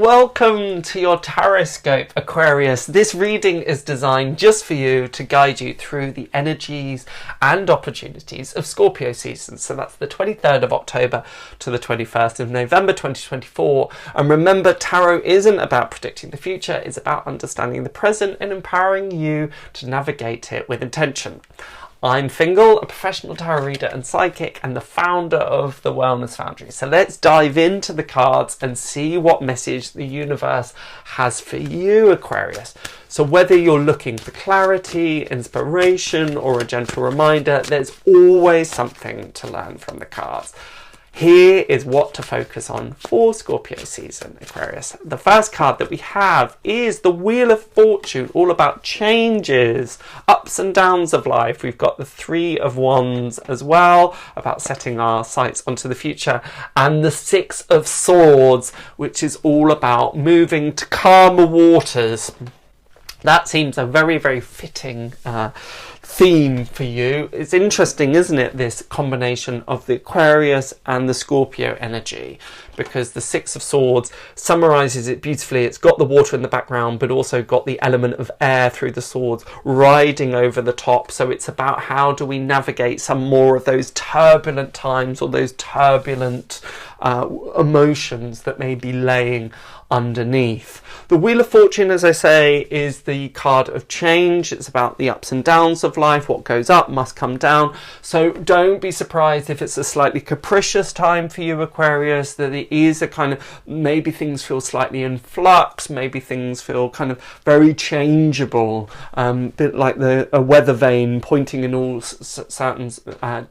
welcome to your Tarotscope, Aquarius. This reading is designed just for you to guide you through the energies and opportunities of Scorpio season. So that's the 23rd of October to the 21st of November 2024. And remember, tarot isn't about predicting the future, it's about understanding the present and empowering you to navigate it with intention. I'm Fingal, a professional tarot reader and psychic, and the founder of the Wellness Foundry. So let's dive into the cards and see what message the universe has for you, Aquarius. So whether you're looking for clarity, inspiration, or a gentle reminder, there's always something to learn from the cards. Here is what to focus on for Scorpio season, Aquarius. The first card that we have is the Wheel of Fortune, all about changes, ups and downs of life. We've got the Three of Wands as well, about setting our sights onto the future, and the Six of Swords, which is all about moving to calmer waters. That seems a very, very fitting theme for you. It's interesting, isn't it, this combination of the Aquarius and the Scorpio energy, because the Six of Swords summarizes it beautifully. It's got the water in the background, but also got the element of air through the swords riding over the top. So it's about how do we navigate some more of those turbulent times, or those turbulent emotions that may be laying underneath. The Wheel of Fortune, as I say, is the card of change. It's about the ups and downs of life. What goes up must come down. So don't be surprised if it's a slightly capricious time for you, Aquarius, that it is a kind of, maybe things feel slightly in flux, maybe things feel kind of very changeable, bit like a weather vane pointing in all certain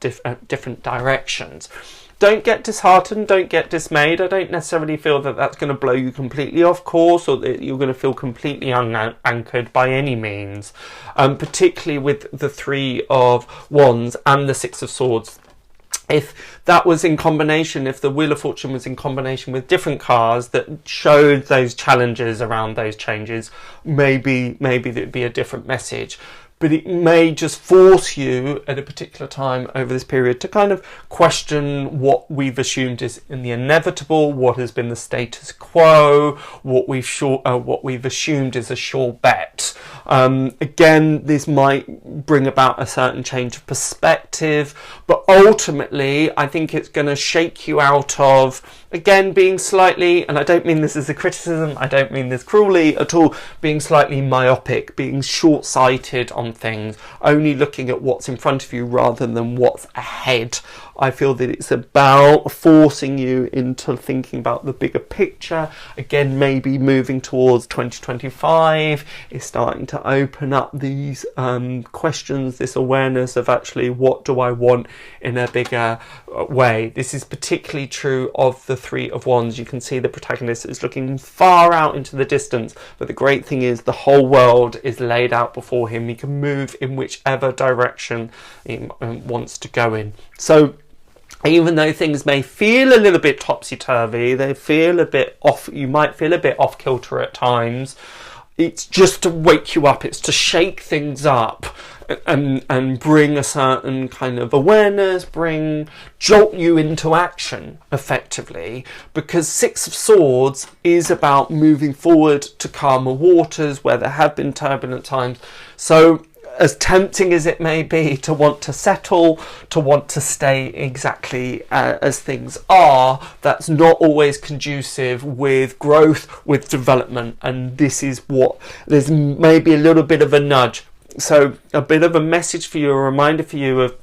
different directions. Don't get disheartened, don't get dismayed. I don't necessarily feel that that's going to blow you completely off course, or that you're going to feel completely unanchored by any means. Particularly with the Three of Wands and the Six of Swords. If that was in combination, if the Wheel of Fortune was in combination with different cards that showed those challenges around those changes, maybe there'd be a different message. But it may just force you at a particular time over this period to kind of question what we've assumed is in the inevitable, what has been the status quo, what we've assumed is a sure bet. Again, this might bring about a certain change of perspective, but ultimately I think it's going to shake you out of, again, being slightly, and I don't mean this as a criticism, I don't mean this cruelly at all, being slightly myopic, being short-sighted on things, only looking at what's in front of you rather than what's ahead. I feel that it's about forcing you into thinking about the bigger picture. Again, maybe moving towards 2025 is starting to open up these questions, this awareness of actually what do I want in a bigger way. This is particularly true of the Three of Wands. You can see the protagonist is looking far out into the distance, but the great thing is the whole world is laid out before him. He can move in whichever direction he wants to go in. So even though things may feel a little bit topsy-turvy, they feel a bit off, you might feel a bit off kilter at times, it's just to wake you up, it's to shake things up and bring a certain kind of awareness, jolt you into action effectively, because Six of Swords is about moving forward to calmer waters where there have been turbulent times. So as tempting as it may be to want to settle, to want to stay exactly as things are, that's not always conducive with growth, with development. And this is what, there's maybe a little bit of a nudge. So a bit of a message for you, a reminder for you of,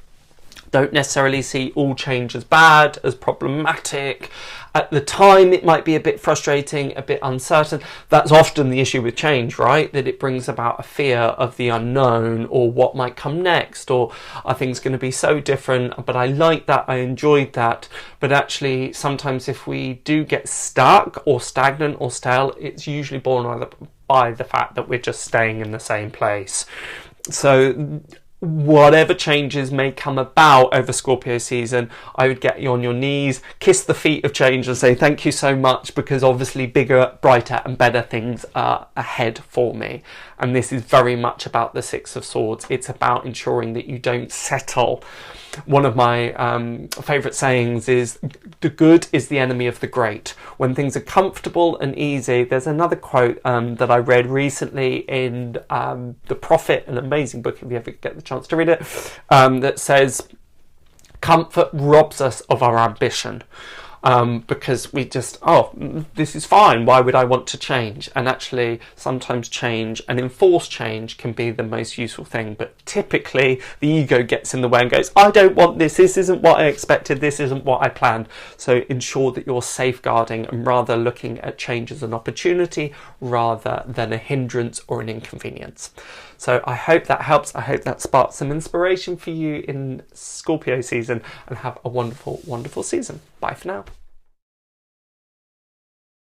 don't necessarily see all change as bad, as problematic. At the time, it might be a bit frustrating, a bit uncertain. That's often the issue with change, right? That it brings about a fear of the unknown, or what might come next, or are things going to be so different? But I like that, I enjoyed that. But actually, sometimes if we do get stuck or stagnant or stale, it's usually born by the fact that we're just staying in the same place. So whatever changes may come about over Scorpio season, I would get you on your knees, kiss the feet of change and say thank you so much, because obviously bigger, brighter and better things are ahead for me. And this is very much about the Six of Swords. It's about ensuring that you don't settle one of my favourite sayings is, the good is the enemy of the great. When things are comfortable and easy, there's another quote that I read recently in The Prophet, an amazing book if you ever get the chance to read it, that says, comfort robs us of our ambition. Because we just, this is fine, why would I want to change? And actually, sometimes change and enforced change can be the most useful thing, but typically the ego gets in the way and goes, I don't want this isn't what I expected, this isn't what I planned. So ensure that you're safeguarding and rather looking at change as an opportunity rather than a hindrance or an inconvenience. So I hope that helps. I hope that sparks some inspiration for you in Scorpio season, and have a wonderful, wonderful season. Bye for now.